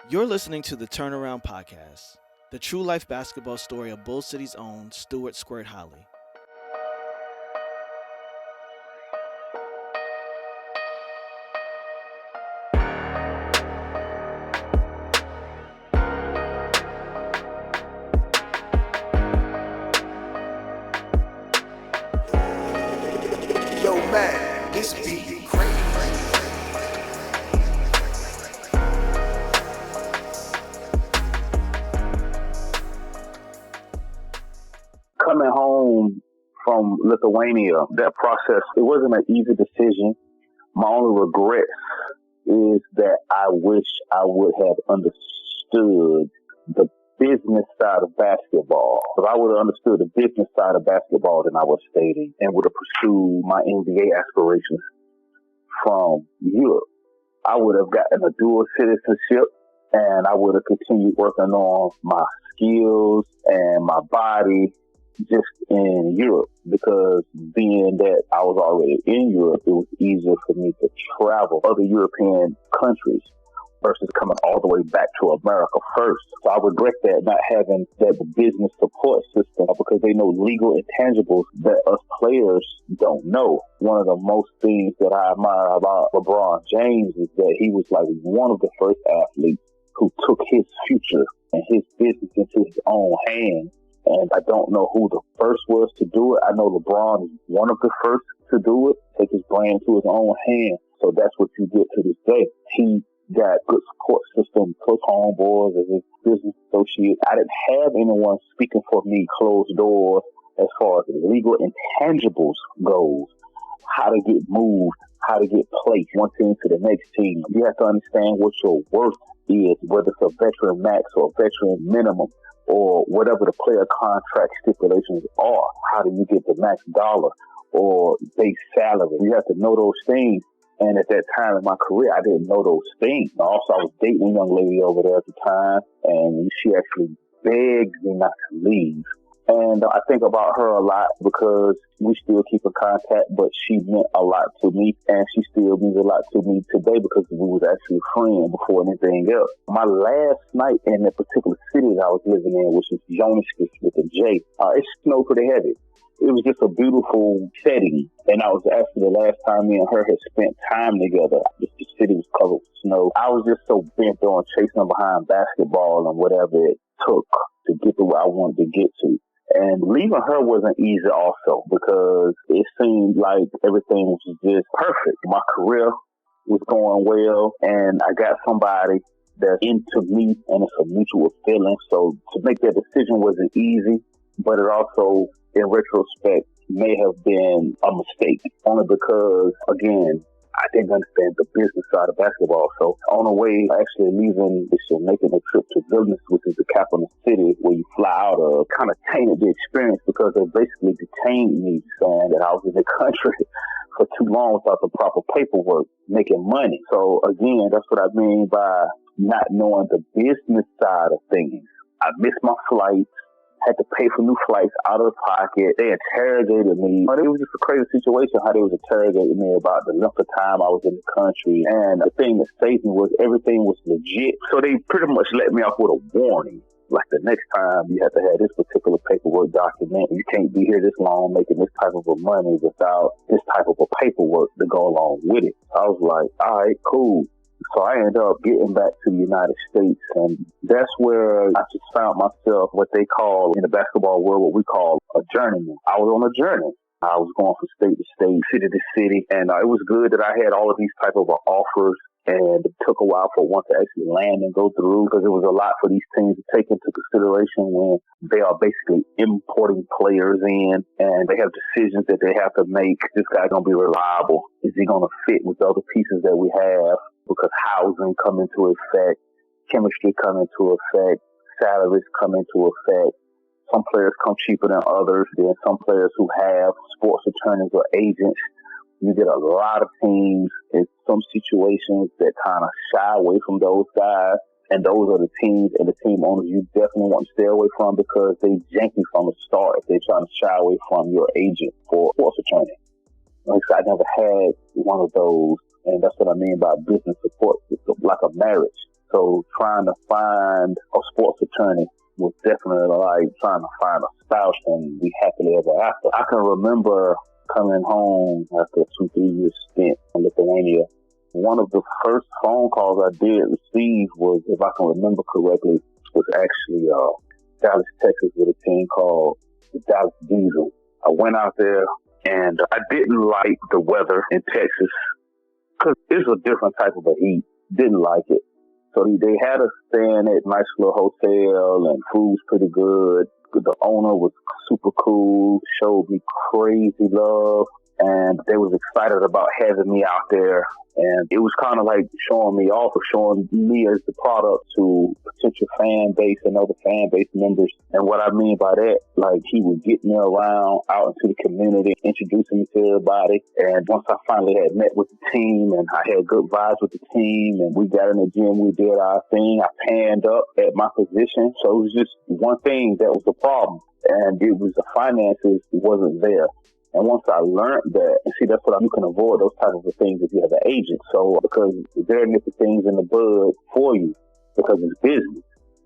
You're listening to the Turnaround Podcast, the true life basketball story of Bull City's own Stuart Squirt Holly. Yo, man, this beat crazy. Coming home from Lithuania, that process, it wasn't an easy decision. My only regret is that I wish I would have understood the business side of basketball. If I would have understood the business side of basketball, then I would have stayed and would have pursued my NBA aspirations from Europe. I would have gotten a dual citizenship, and I would have continued working on my skills and my body just in Europe, because being that I was already in Europe, it was easier for me to travel other European countries versus coming all the way back to America first. So I regret that, not having that business support system, because they know legal intangibles that us players don't know. One of the most things that I admire about LeBron James is that he was like one of the first athletes who took his future and his business into his own hands. And I don't know who the first was to do it. I know LeBron is one of the first to do it, take his brand to his own hands. So that's what you get to this day. He got good support system, close homeboys as his business associate. I didn't have anyone speaking for me closed doors as far as legal intangibles goes. How to get moved, how to get placed one team to the next team. You have to understand what your worth is, whether it's a veteran max or a veteran minimum, or whatever the player contract stipulations are. How do you get the max dollar or base salary? You have to know those things. And at that time in my career, I didn't know those things. Also, I was dating a young lady over there at the time, and she actually begged me not to leave. And I think about her a lot because we still keep in contact, but she meant a lot to me, and she still means a lot to me today because we was actually friends before anything else. My last night in that particular city that I was living in, which is Joniskis with a J, it snowed pretty heavy. It was just a beautiful setting, and I was actually the last time me and her had spent time together. The city was covered with snow. I was just so bent on chasing behind basketball and whatever it took to get to where I wanted to get to. And leaving her wasn't easy also, because it seemed like everything was just perfect. My career was going well, and I got somebody that's into me, and it's a mutual feeling. So to make that decision wasn't easy, but it also, in retrospect, may have been a mistake, only because, again, I didn't understand the business side of basketball. So on the way, actually leaving this year, making a trip to Vilnius, which is the capital city where you fly out of, kind of tainted the experience because they basically detained me, saying that I was in the country for too long without the proper paperwork, making money. So again, that's what I mean by not knowing the business side of things. I missed my flights. Had to pay for new flights out of the pocket. They interrogated me. But it was just a crazy situation how they was interrogating me about the length of time I was in the country. And the thing that saved me was everything was legit. So they pretty much let me off with a warning. Like, the next time you have to have this particular paperwork document. You can't be here this long making this type of money without this type of a paperwork to go along with it. I was like, all right, cool. So I ended up getting back to the United States, and that's where I just found myself what they call in the basketball world, what we call a journeyman. I was on a journey. I was going from state to state, city to city, and it was good that I had all of these type of offers, and it took a while for one to actually land and go through, because it was a lot for these teams to take into consideration when they are basically importing players in, and they have decisions that they have to make. This guy going to be reliable? Is he going to fit with the other pieces that we have? Because housing come into effect, chemistry come into effect, salaries come into effect. Some players come cheaper than others. Then some players who have sports attorneys or agents. You get a lot of teams in some situations that kind of shy away from those guys. And those are the teams and the team owners you definitely want to stay away from, because they janky from the start if they're trying to shy away from your agent or sports attorney. Like I said, I never had one of those. And that's what I mean by business support system, like a marriage. So trying to find a sports attorney was definitely like trying to find a spouse and be happily ever after. I can remember coming home after a 2-3 year stint in Lithuania. One of the first phone calls I did receive was, if I can remember correctly, was actually Dallas, Texas, with a team called the Dallas Diesel. I went out there and I didn't like the weather in Texas because it's a different type of a heat. Didn't like it. So they had us staying at a nice little hotel and food's pretty good. The owner was super cool, showed me crazy love, and they was excited about having me out there. And it was kind of like showing me off, or showing me as the product to potential fan base and other fan base members. And what I mean by that, like, he would get me around out into the community, introducing me to everybody. And once I finally had met with the team and I had good vibes with the team and we got in the gym, we did our thing, I panned up at my position. So it was just one thing that was the problem. And it was the finances wasn't there. And once I learned that, and see, that's what you can avoid those type of things if you have an agent. So, because they're nipping things in the bud for you, because it's business,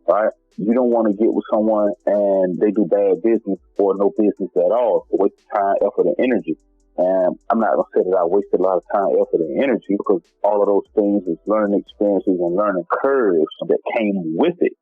right? You don't want to get with someone and they do bad business or no business at all. It's a waste of time, effort, and energy. And I'm not going to say that I wasted a lot of time, effort, and energy, because all of those things is learning experiences and learning curves that came with it,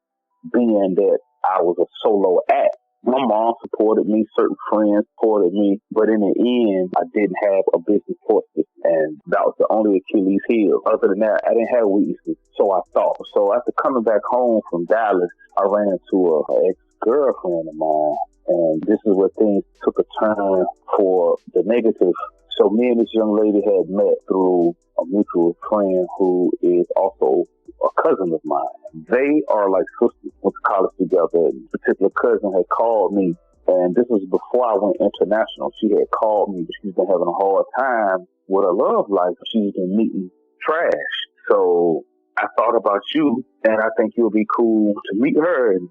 being that I was a solo act. My mom supported me, certain friends supported me, but in the end, I didn't have a business force, and that was the only Achilles heel. Other than that, I didn't have weaknesses, so I thought. So after coming back home from Dallas, I ran into an ex-girlfriend of mine, and this is where things took a turn for the negative. So me and this young lady had met through a mutual friend who is also a cousin of mine. They are like sisters, went to college together. And this particular cousin had called me, and this was before I went international. She had called me, but she's been having a hard time with her love life. She's been meeting trash. So I thought about you, and I think you'll be cool to meet her. And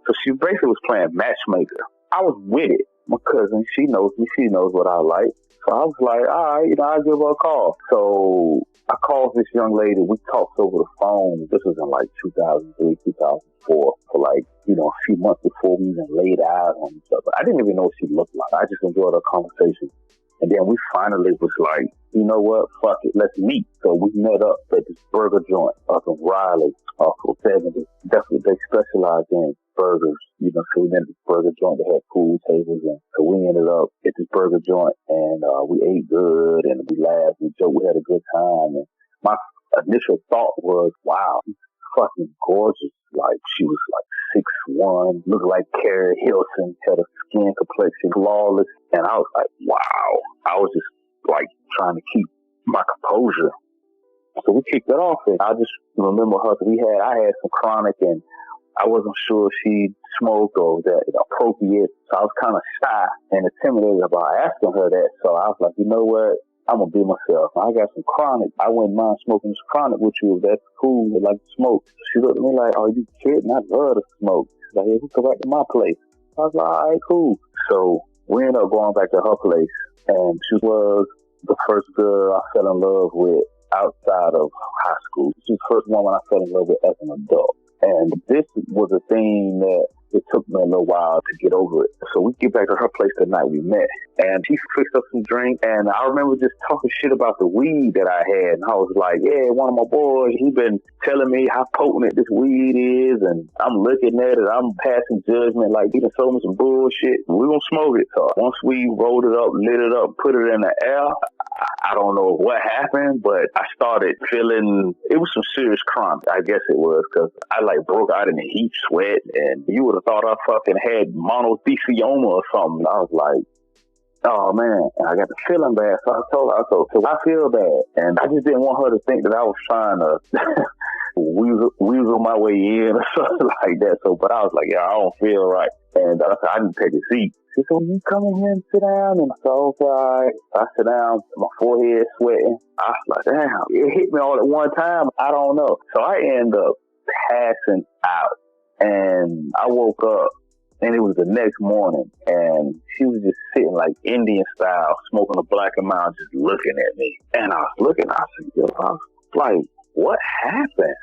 so she basically was playing matchmaker. I was with it. My cousin, she knows me. She knows what I like. So I was like, all right, I'll give her a call. So I called this young lady. We talked over the phone. This was in like 2003, 2004, for like, a few months before we even laid out on each other. I didn't even know what she looked like. I just enjoyed our conversation. And then we finally was like, you know what? Fuck it. Let's meet. So we met up at this burger joint up in Raleigh off of 70. Definitely, they specialize in burgers. So we met at this burger joint that had pool tables. And so we ended up at this burger joint and we ate good and we laughed and joked. We had a good time. And my initial thought was, wow, she's fucking gorgeous. Like, she was like 6'1", looked like Carrie Hilson, had a skin complexion, flawless. And I was like, wow. I was just like trying to keep my composure. So we kicked it off, and I just remember her. I had some chronic, and I wasn't sure if she smoked or that appropriate. So I was kind of shy and intimidated about asking her that. So I was like, you know what? I'm going to be myself. I got some chronic. I wouldn't mind smoking some chronic with you if that's cool. I like to smoke. She looked at me like, are you kidding? I'd love to smoke. She's like, hey, we go back to my place. I was like, all right, cool. So we ended up going back to her place, and she was the first girl I fell in love with outside of high school. She's the first woman I fell in love with as an adult. And this was a thing that it took me a little while to get over it. So we get back to her place the night we met, and she fixed up some drink. And I remember just talking shit about the weed that I had. And I was like, yeah, one of my boys, he been telling me how potent this weed is. And I'm looking at it. I'm passing judgment like he done sold me some bullshit. We gonna smoke it. So once we rolled it up, lit it up, put it in the air, I don't know what happened, but I started feeling, it was some serious chronic. I guess it was, because I like broke out in a heat sweat, and you would have thought I fucking had monothelioma or something. I was like, oh man, and I got the feeling bad. So I told her, so I feel bad. And I just didn't want her to think that I was trying to weasel my way in or something like that. So, but I was like, yeah, I don't feel right. And I said, I need to take a seat. She said, well, you come in here and sit down. And I said, okay, all right. I sit down, my forehead sweating. I was like, damn, it hit me all at one time. I don't know. So I ended up passing out. And I woke up, and it was the next morning, and she was just sitting like Indian style, smoking a black and mild, just looking at me. And I was looking, I was like, what happened?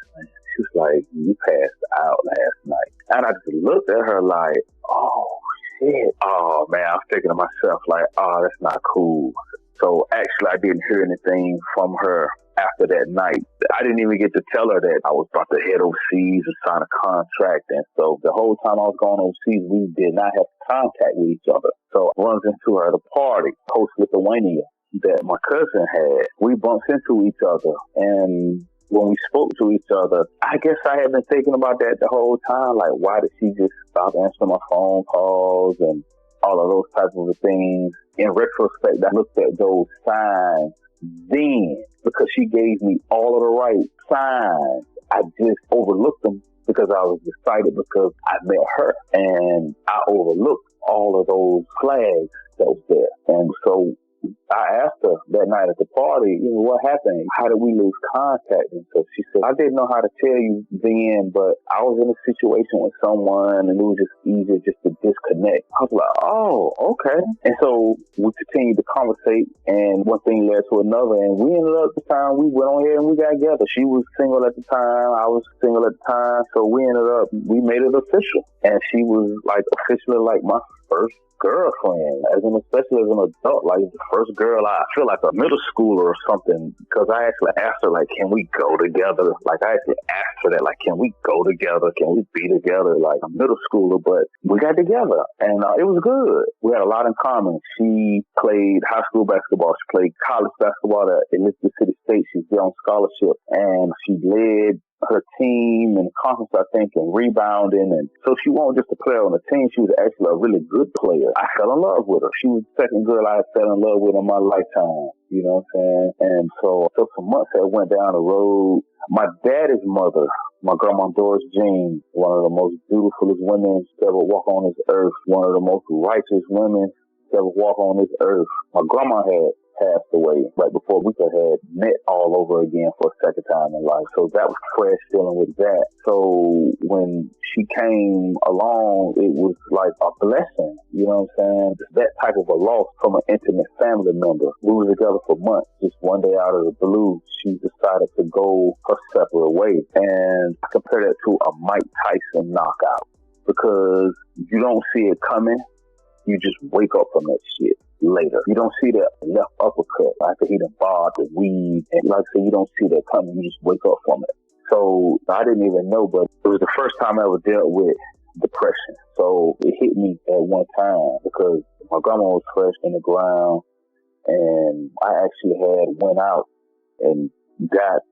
She was like, you passed out last night. And I just looked at her like, oh, shit. Oh, man, I was thinking to myself like, oh, that's not cool. So actually, I didn't hear anything from her after that night. I didn't even get to tell her that I was about to head overseas and sign a contract. And so the whole time I was going overseas, we did not have contact with each other. So I runs into her at a party, Coast Lithuania, that my cousin had. We bumped into each other. And when we spoke to each other, I guess I had been thinking about that the whole time. Like, why did she just stop answering my phone calls and all of those types of things? In retrospect, I looked at those signs then because she gave me all of the right signs. I just overlooked them because I was excited because I met her, and I overlooked all of those flags that was there. And so I asked her that night at the party, what happened? How did we lose contact? And so she said, I didn't know how to tell you then, but I was in a situation with someone and it was just easier just to disconnect. I was like, oh, okay. And so we continued to conversate, and one thing led to another, and we ended up the time we went on here and we got together. She was single at the time. I was single at the time. So we made it official. And she was like officially like my first girlfriend, especially as an adult, like the first girl. I feel like a middle schooler or something, because I actually asked her, like, can we go together? Like, I actually asked her that, like, can we go together? Can we be together? Like a middle schooler, but we got together, and it was good. We had a lot in common. She played high school basketball. She played college basketball at Elizabeth City State. She's there on scholarship, and she led her team in conference, I think, and rebounding. And so she wasn't just a player on the team. She was actually a really good player. I fell in love with her. She was the second girl I fell in love with in my lifetime. You know what I'm saying? And so some months that went down the road, my daddy's mother, my grandma Doris Jean, one of the most beautifulest women to ever walk on this earth, one of the most righteous women to ever walk on this earth. My grandma had passed away right before we could have met all over again for a second time in life. So that was fresh dealing with that. So when she came along, it was like a blessing, you know what I'm saying? That type of a loss from an intimate family member. We were together for months. Just one day out of the blue, she decided to go her separate way. And I compare that to a Mike Tyson knockout, because you don't see it coming. You just wake up from that shit later. You don't see that left uppercut after he done barred the weed. And like I said, you don't see that coming. You just wake up from it. So I didn't even know, but it was the first time I ever dealt with depression. So it hit me at one time because my grandma was fresh in the ground, and I actually had went out and got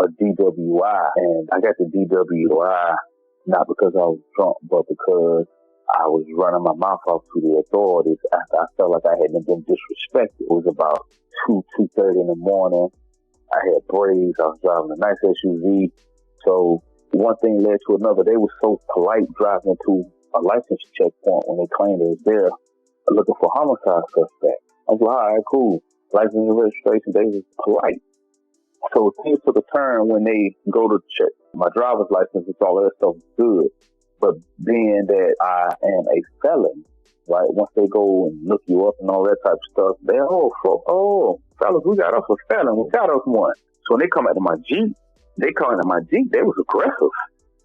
a DWI. And I got the DWI not because I was drunk, but because I was running my mouth off to the authorities after I felt like I had been disrespected. It was about 2:30 in the morning. I had braids. I was driving a nice SUV. So one thing led to another. They were so polite driving to a license checkpoint when they claimed they was there looking for homicide suspect. I was like, all right, cool. License and registration, they was polite. So things took a turn when they go to check my driver's license and all that stuff was good. But being that I am a felon, right, once they go and look you up and all that type of stuff, they, fellas, we got us a felon, we got us one. So when they come into my Jeep, they was aggressive.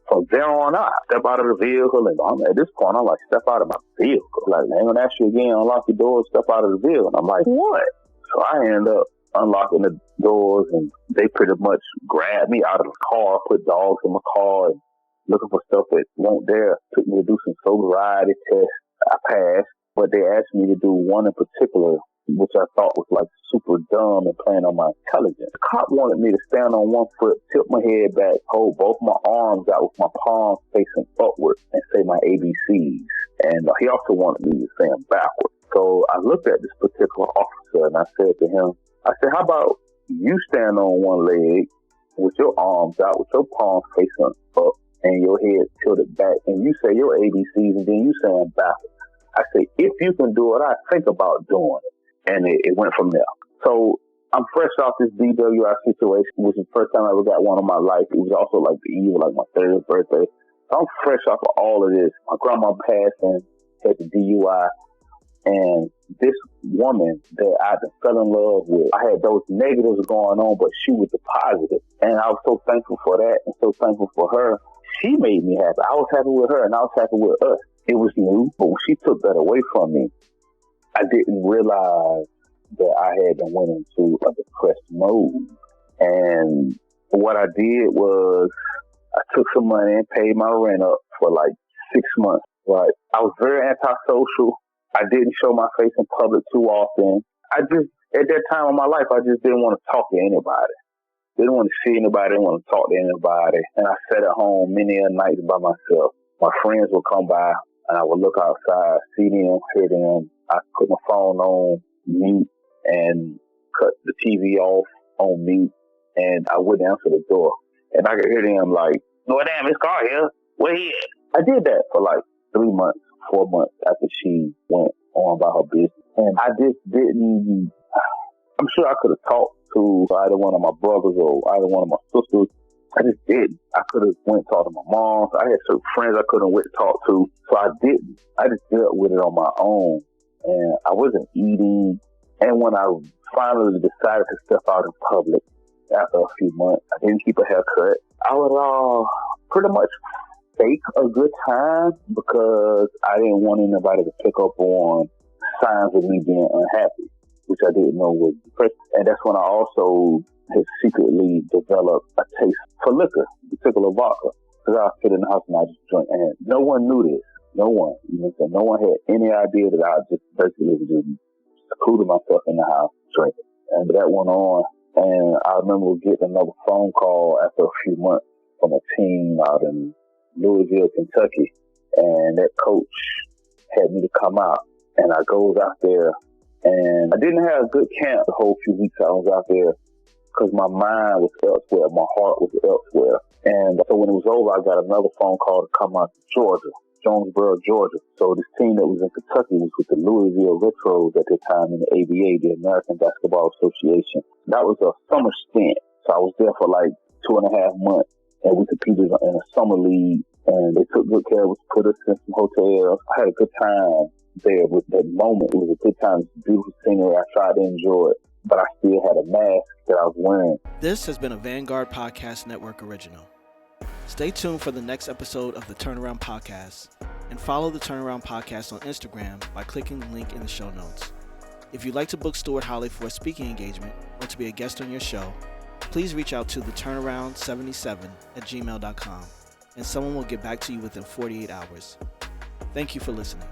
From there on out, step out of the vehicle, and at this point, I'm like, step out of my vehicle. Like, they ain't gonna ask you again, unlock your doors, step out of the vehicle. And I'm like, what? So I end up unlocking the doors, and they pretty much grabbed me out of the car, put dogs in my car, and looking for stuff that weren't there. Took me to do some sobriety tests. I passed, but they asked me to do one in particular, which I thought was like super dumb and playing on my intelligence. The cop wanted me to stand on one foot, tip my head back, hold both my arms out with my palms facing upward, and say my ABCs. And he also wanted me to say them backwards. So I looked at this particular officer and I said to him, how about you stand on one leg with your arms out, with your palms facing up, and your head tilted back, and you say your ABCs, and then you say them backwards. I say, if you can do it, I think about doing it. And it went from there. So I'm fresh off this DWI situation, which is the first time I ever got one in my life. It was also like the eve of like my 30th birthday. So I'm fresh off of all of this. My grandma passing, had the DUI. And this woman that I fell in love with, I had those negatives going on, but she was the positive. And I was so thankful for that and so thankful for her. She made me happy. I was happy with her and I was happy with us. It was new, but when she took that away from me, I didn't realize that I had been went into a depressed mode. And what I did was I took some money and paid my rent up for like 6 months. Right? I was very antisocial. I didn't show my face in public too often. At that time of my life, I just didn't want to talk to anybody. Didn't want to see anybody, didn't want to talk to anybody. And I sat at home many a night by myself. My friends would come by and I would look outside, see them, hear them. I put my phone on mute and cut the TV off on mute, and I wouldn't answer the door. And I could hear them like, "Oh, damn, it's Carl here. Where he at?" I did that for like 3 months, 4 months after she went on about her business. And I just didn't, I'm sure I could have talked to either one of my brothers or either one of my sisters. I just didn't. I could have went and talked to my mom. I had certain friends I couldn't went to talk to. So I didn't. I just dealt with it on my own. And I wasn't eating. And when I finally decided to step out in public after a few months, I didn't keep a haircut. I would pretty much fake a good time because I didn't want anybody to pick up on signs of me being unhappy, which I didn't know was depression. And that's when I also had secretly developed a taste for liquor, particularly vodka. Because I would sit in the house and I just drink. And no one knew this. No one. You know what I'm saying? No one had any idea that I just basically just secluded myself in the house drinking. And that went on. And I remember getting another phone call after a few months from a team out in Louisville, Kentucky. And that coach had me to come out. And I goes out there. And I didn't have a good camp the whole few weeks I was out there because my mind was elsewhere. My heart was elsewhere. And so when it was over, I got another phone call to come out to Georgia, Jonesboro, Georgia. So this team that was in Kentucky was with the Louisville Retros at the time in the ABA, the American Basketball Association. That was a summer stint. So I was there for like 2.5 months. And we competed in a summer league. And they took good care of us, put us in some hotels. I had a good time there with that moment. It was a good time. It was a beautiful scenery. I tried to enjoy it, but I still had a mask that I was wearing. This has been a Vanguard Podcast Network original. Stay tuned for the next episode of the Turnaround Podcast and follow the Turnaround Podcast on Instagram by clicking the link in the show notes. If you'd like to book Stuart Holly for a speaking engagement or to be a guest on your show, please reach out to theturnaround77@gmail.com and someone will get back to you within 48 hours. Thank you for listening.